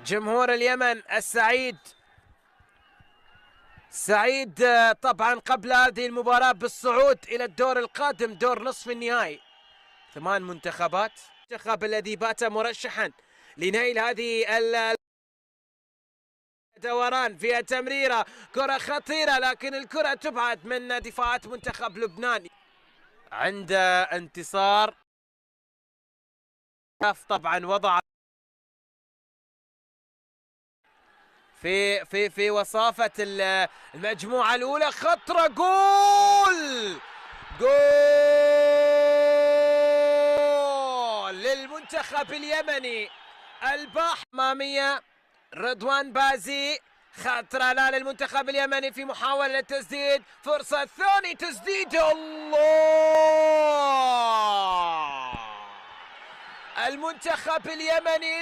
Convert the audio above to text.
جمهور اليمن السعيد سعيد طبعا قبل هذه المباراة بالصعود إلى الدور القادم، دور نصف النهائي. 8 منتخبات، المنتخب الذي بات مرشحا لنيل هذه دوران فيها تمريرة، كرة خطيرة لكن الكرة تبعد من دفاعات منتخب لبنان عند انتصار. طبعا وضع في وصافة المجموعة الأولى، خطرة، جول للمنتخب اليمني. الباح أمامية رضوان بازي، خطرة لا للمنتخب اليمني في محاولة للتسديد، فرصة ثاني تسديد، الله! المنتخب اليمني